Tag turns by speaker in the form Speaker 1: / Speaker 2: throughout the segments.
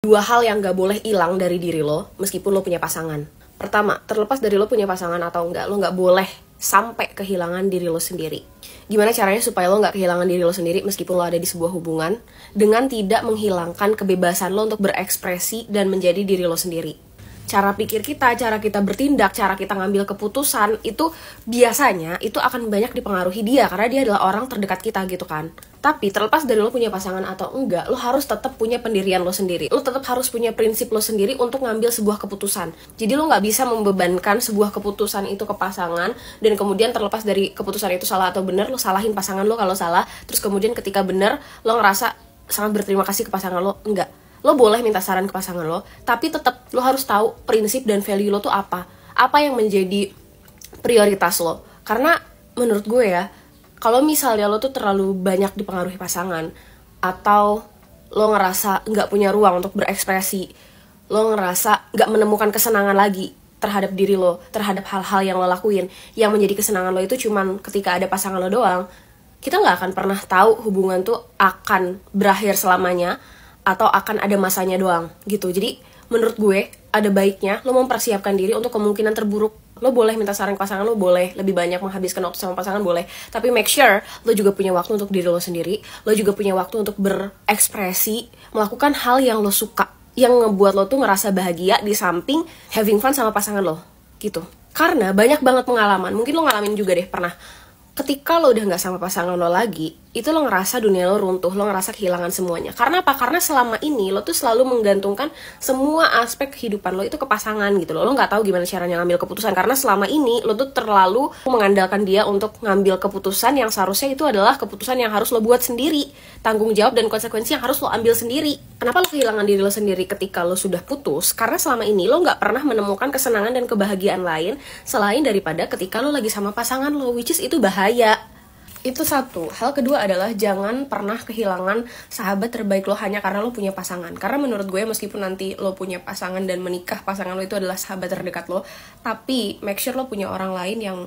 Speaker 1: Dua hal yang gak boleh hilang dari diri lo meskipun lo punya pasangan. Pertama, terlepas dari lo punya pasangan atau enggak, lo gak boleh sampai kehilangan diri lo sendiri. Gimana caranya supaya lo gak kehilangan diri lo sendiri meskipun lo ada di sebuah hubungan? Dengan tidak menghilangkan kebebasan lo untuk berekspresi dan menjadi diri lo sendiri. Cara pikir kita, cara kita bertindak, cara kita ngambil keputusan, itu biasanya itu akan banyak dipengaruhi dia, karena dia adalah orang terdekat kita gitu kan. Tapi terlepas dari lo punya pasangan atau enggak, lo harus tetap punya pendirian lo sendiri. Lo tetap harus punya prinsip lo sendiri untuk ngambil sebuah keputusan. Jadi lo gak bisa membebankan sebuah keputusan itu ke pasangan, dan kemudian terlepas dari keputusan itu salah atau benar, lo salahin pasangan lo kalau salah, terus kemudian ketika benar, lo ngerasa sangat berterima kasih ke pasangan lo. Enggak. Lo boleh minta saran ke pasangan lo, tapi tetap lo harus tahu prinsip dan value lo tuh apa. Apa yang menjadi prioritas lo. Karena menurut gue ya, kalau misalnya lo tuh terlalu banyak dipengaruhi pasangan, atau lo ngerasa nggak punya ruang untuk berekspresi, lo ngerasa nggak menemukan kesenangan lagi terhadap diri lo, terhadap hal-hal yang lo lakuin, yang menjadi kesenangan lo itu cuman ketika ada pasangan lo doang, kita nggak akan pernah tahu hubungan tuh akan berakhir selamanya, atau akan ada masanya doang gitu. Jadi menurut gue ada baiknya lo mempersiapkan diri untuk kemungkinan terburuk. Lo boleh minta saran ke pasangan lo, boleh lebih banyak menghabiskan waktu sama pasangan, boleh, tapi make sure lo juga punya waktu untuk diri lo sendiri. Lo juga punya waktu untuk berekspresi, melakukan hal yang lo suka, yang ngebuat lo tuh ngerasa bahagia di samping having fun sama pasangan lo gitu. Karena banyak banget pengalaman, mungkin lo ngalamin juga deh pernah, ketika lo udah gak sama pasangan lo lagi, itu lo ngerasa dunia lo runtuh, lo ngerasa kehilangan semuanya. Karena apa? Karena selama ini lo tuh selalu menggantungkan semua aspek kehidupan lo itu ke pasangan gitu loh. Lo gak tahu gimana caranya ngambil keputusan, karena selama ini lo tuh terlalu mengandalkan dia untuk ngambil keputusan yang seharusnya itu adalah keputusan yang harus lo buat sendiri. Tanggung jawab dan konsekuensi yang harus lo ambil sendiri. Kenapa lo kehilangan diri lo sendiri ketika lo sudah putus? Karena selama ini lo gak pernah menemukan kesenangan dan kebahagiaan lain selain daripada ketika lo lagi sama pasangan lo, which is itu bahaya. Itu satu. Hal kedua adalah jangan pernah kehilangan sahabat terbaik lo hanya karena lo punya pasangan. Karena menurut gue meskipun nanti lo punya pasangan dan menikah, pasangan lo itu adalah sahabat terdekat lo, tapi make sure lo punya orang lain yang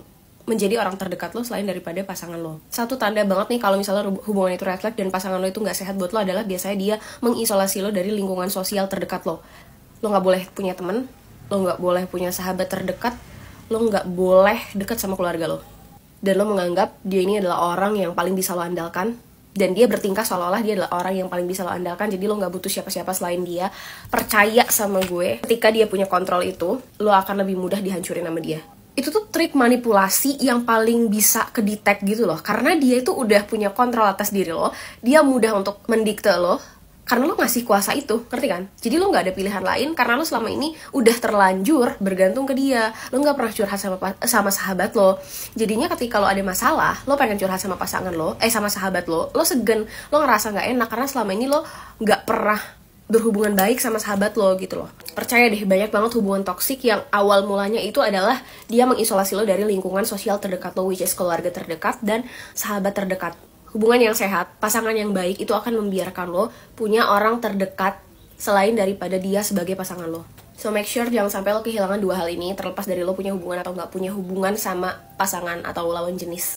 Speaker 1: menjadi orang terdekat lo selain daripada pasangan lo. Satu tanda banget nih kalau misalnya hubungan itu red flag dan pasangan lo itu gak sehat buat lo adalah biasanya dia mengisolasi lo dari lingkungan sosial terdekat lo. Lo gak boleh punya temen, lo gak boleh punya sahabat terdekat, lo gak boleh deket sama keluarga lo. Dan lo menganggap dia ini adalah orang yang paling bisa lo andalkan, dan dia bertingkah seolah-olah dia adalah orang yang paling bisa lo andalkan, jadi lo gak butuh siapa-siapa selain dia. Percaya sama gue, ketika dia punya kontrol itu, lo akan lebih mudah dihancurin sama dia. Itu tuh trik manipulasi yang paling bisa kedetek gitu loh, karena dia itu udah punya kontrol atas diri lo, dia mudah untuk mendikte lo, karena lo ngasih kuasa itu, ngerti kan? Jadi lo gak ada pilihan lain karena lo selama ini udah terlanjur bergantung ke dia. Lo gak pernah curhat sama sahabat lo. Jadinya ketika lo ada masalah, lo pengen curhat sama pasangan lo, sama sahabat lo segen, lo ngerasa gak enak karena selama ini lo gak pernah berhubungan baik sama sahabat lo gitu loh. Percaya deh, banyak banget hubungan toksik yang awal mulanya itu adalah dia mengisolasi lo dari lingkungan sosial terdekat lo, which is keluarga terdekat dan sahabat terdekat. Hubungan yang sehat, pasangan yang baik itu akan membiarkan lo punya orang terdekat selain daripada dia sebagai pasangan lo. So make sure jangan sampai lo kehilangan dua hal ini, terlepas dari lo punya hubungan atau nggak punya hubungan sama pasangan atau lawan jenis.